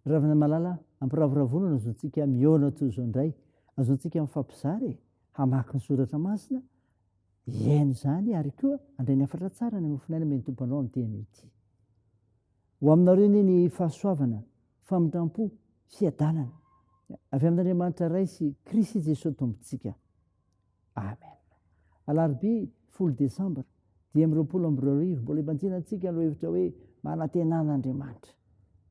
ravina malala ampiravoravonana azontsika miona toy izao indray azontsika mifampizary hamaky ny soratra masina iaino zany ary koa andray ny afatra tsara ny mofinaina meny tomponao amin'ny teny ity ho aminareo ny fahasoavana famindrampo fiadanana avy amin'Andriamanitra ray sy Kristy Jesosy tompontsika amen. Alarobia 10 Desambra 2022 mbola ibanjinantsika no hevitra hoe manantenan'Andriamanitra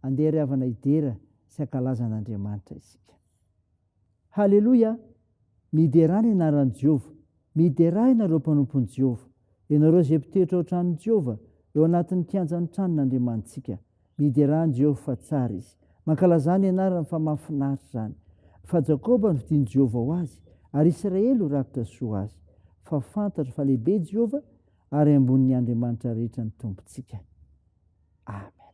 andeha ry havana idera sy ankalazan'Andriamanitra isika. Halleloia. Midera ny anaran'i Jehova, midera ianareo mpanompon'i Jehova, ianareo izay mpitoetra ao tranon'i Jehova eo anatin'ny kianjan'ny tranon'Andriamanitsika, midera ny Jehova fa tsara izy. Mankalaza ny anarany fa mahafinaritra zany. Fa Jakoba no vidian'i Jehova ho azy, ary Israely ho rakitra soa azy. Fa fantatro fa lehibe Jehova ary ambonin'ny Andriamanitra rehetra ny tompontsika. Amen.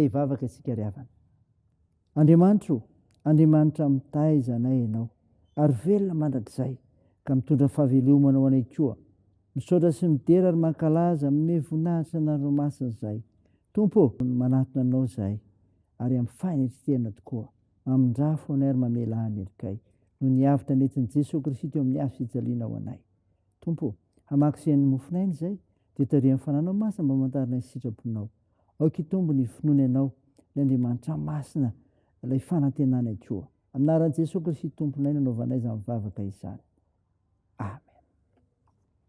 hivavaka isika ry havana. Andriamanitra mitaizanay ianao ary velona mandrakizay ka mitondra fahavelomana ho anay koa, misaotra sy midera ary mankalaza mime voninahitra na ranomasina izay. Tompo manatona anao izahay ary amin'ny fahinany tena tokoa amin-drafo anay ary mamela any erikay no niavitra nentin'i Jesosy Kristy teo amin'ny hazo fijaliana ho anay. Tompo, hamaky izay ny mofinainy izay dia tarian'ny fananao masina mba mantarina ny sitraponao. Aoky tombo ny finoana ianao ny Andriamanitra masina ilay fanantenanay koa. Aminaran'i Jesosy Kristy tomponay nanaovanay izany mivavaka izany. Amen.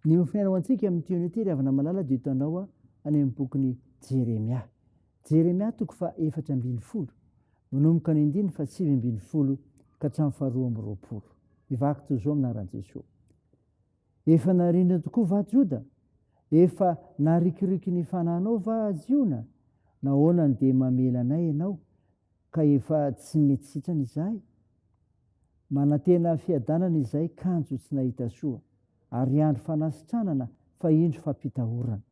Ny mofinaina ho antsika amin'ny tiony ity ry havana malala dia hitanao any amin'ny bokin'ny Jeremia. Jeremia 4:40 manomboka ny 5:7 ka hatramin'ny 2:20. Mivaky toy izao aminaran'i Jesosy. Efa narindra tokoa va Joda? Efa narikiriky ny fananao va Ziona? Nahoana dia mamela anay ianao ka efa tsy mety sitrana izahay? Manantena fiadanana izahay kanjo tsy nahita soa, ary andro fanasitranana fa indro fampitahorana.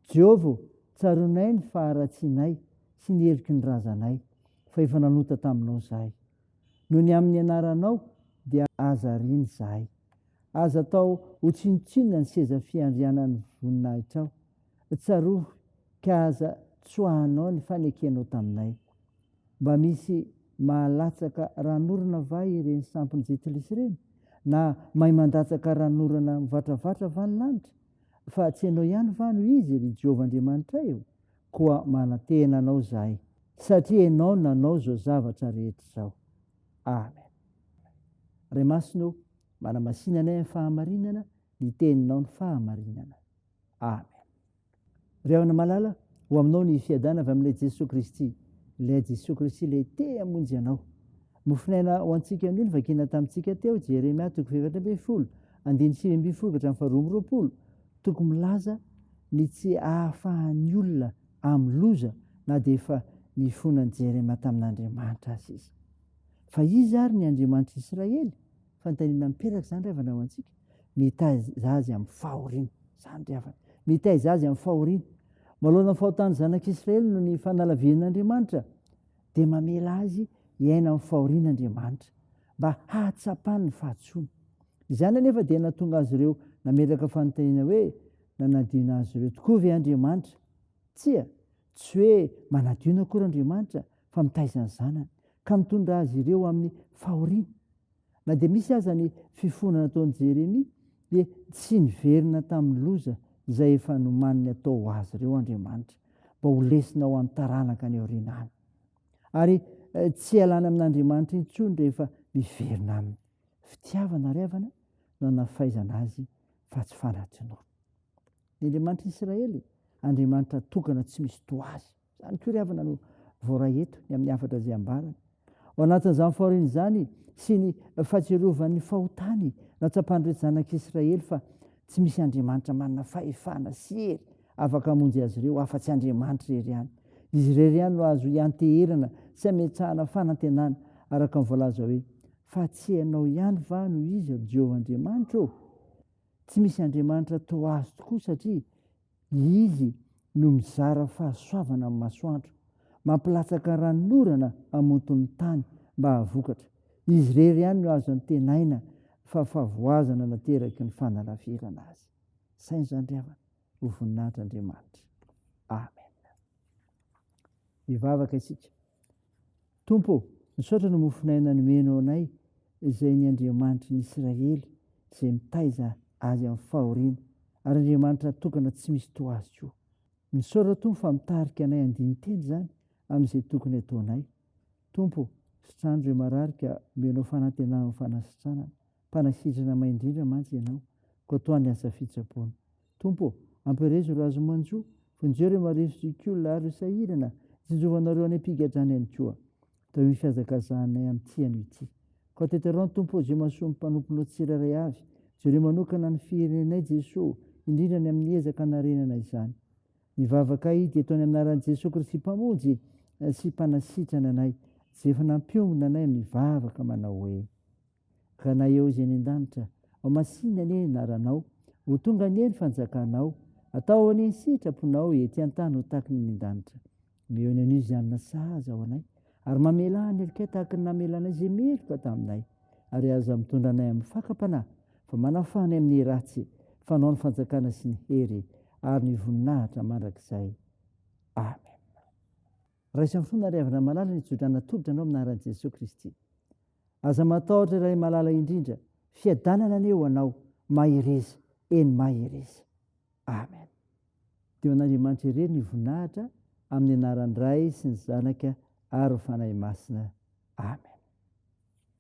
Jehovah, tsaronay ny faharatsianay sy ny heriky ny razanay, fa efa nanota taminao izahay. Noho ny amin'ny anaranao dia aza riny izahay. Aza atao ho tsinotsinona ny seza fiandrianan'ny voninahitrao. Tsaroa ka aza tsoahanao ny fanekenao taminay. Mba misy mahalatsaka ranorana va ireny sampony jetilisy ireny? Na mahay mandatsaka ranorana mivantravatra va ny lanitra? Fa tsy ianao ihany va no izy ry Jehovah Andriamanitra eo? Koa manantena anao izahay, satria ianao nanao izao zavatra rehetra izao. Amen. Ray masino, manamasina anay amin'ny fahamarinana, ny teninao ny fahamarinana. Amen. Ry havana malala, ho aminao ny fiadana avy amin'ilay Jesosy Kristy, ilay Jesosy Kristy ilay te hamonjy anao. Mofinaina ho antsika amin'iny vakina tamintsika teo Jeremia 4:7 ka hatramin'ny 2:20. Tokony milaza ny tsy ahafahan'ny olona amin'ny loza na dia efa nifonan'i Jeremia tamin'Andriamanitra azy izy. Fa izy ary ny Andriamanitra Israely, fanontaniana miperaka izany ry havana ho antsika, mitaiza azy amin'ny fahoriana. Izany ry havana, mitaiza azy amin'ny fahoriana. Manoloana ny fahotany zanak'Israely no ny fanalavian'Andriamanitra, dia mamela azy hiaina amin'ny fahorian'Andriamanitra mba hahatsapany ny fahatsoana. Izany anefa dia nahatonga azy ireo nametraka fanontaniana hoe nanadino azy ireo tokoa ve Andriamanitra? Tsia, tsy hoe manadino akory Andriamanitra, fa mitaiza ny zanany ka mitondra azy ireo amin'ny fahoriana. Na dia misy aza ny fifonana nataon'i Jeremia dia tsy niverina tamin'ny loza izay efa nomaniny atao ho azy ireo Andriamanitra, mba ho lesina ho an'ny taranaka any aoriana any. Ary tsy halana amin'Andriamanitra intsony rehefa miverina aminy. Fitiavana ry havana no nafaizana azy fa tsy fanatsinoana. Ny Andriamanitra Israely, Andriamanitra tokana tsy misy toa azy. Izany koa ry havana no voaray eto ny amin'ny hafatra izay ambarana. Ao anatin'izany fahoriana izany sy ny fahatsiarovan'ny fahotany natsapandreo zanak'Israely fa tsy misy Andriamanitra manana fahefana sy hery afaka hamonjy azy ireo afa-tsy Andriamanitra irery ihany. Izy irery ihany no azo ianteherana sy ametrahana fanantenana araka ny voalaza hoe fa tsy ianao ihany va no izy Jehovah Andriamanitra ô? Tsy misy Andriamanitra toa azy tokoa satria izy no mizara fahasoavana amin'ny masoandro, mampilatsaka ranorana hamonton'ny tany mba havokatra. Izy irery ihany no azo antenaina fa favoazana nateraky ny fanalavirana azy. Sainy izany ry havana, ho voninahitra Andriamanitra. Amen. Mivavaka isika. Tompo, misaotra no mofinaina nomenao anay izay ny Andriamanitra ny Israely izay mitaiza azy amin'ny fahoriana, ary Andriamanitra tokana tsy misy toa azy koa. Misaotra Tompo fa mitarika anay andiny teny izany amin'izay tokony ataonay. Tompo, sitrandro ireo mararika menao fanantenana amin'ny fanasitranana, mpanasitrana maindrindra mantsy ianao, ko atoany asa fitsaboana. Tompo, ampirezo razo manjo, vonjeo ireo marivotsikolona ary sahirana, tsinjovanareo any ampigadrany ihany koa. Tao ny fihazakazanay amin'ny tiany ity. Ko teterao Tompo zay mahasoa mpanomponao tsiraray avy, zay ireo manokana ny firenenay Jesosy, indrindra ny amin'ny ezaka narenana izany. Mivavaka dia ataony amin'anaran'i Jesosy Kristy mpamonjy sy mpanasitrana anay, zay efa nampiombona anay mivavaka manao hoe: ka na eo izay ny an-danitra, ao masinina anie ny anaranao, ho tonga anie ny fanjakanao, atao anie ny sitraponao ety an-tany ho taky ny an-danitra. mihoana an'izy ianona sahaza ao anay ary mamela any elikay tahaka ny namelanay zay meloka taminay ary aza mitondra anay amin'ny fakapanahy fa manafany amin'ny ratsy fanao ny fanjakana sy ny hery ary ny voninahitra mandrakizay. Amen. Raha isan'ny fonariavana malala ny jodrana tolotra anao aminaran'i Jesosy Kristy. Aza matahotra iray malala indrindra fiadanana aneo anao mahiriza eny mahiriza. Amen. Teo an'Andriamanitra irery ny voninahitra amin'ny anaran'ny Ray sy ny Zanaka ary ny fanahy masina. Amen.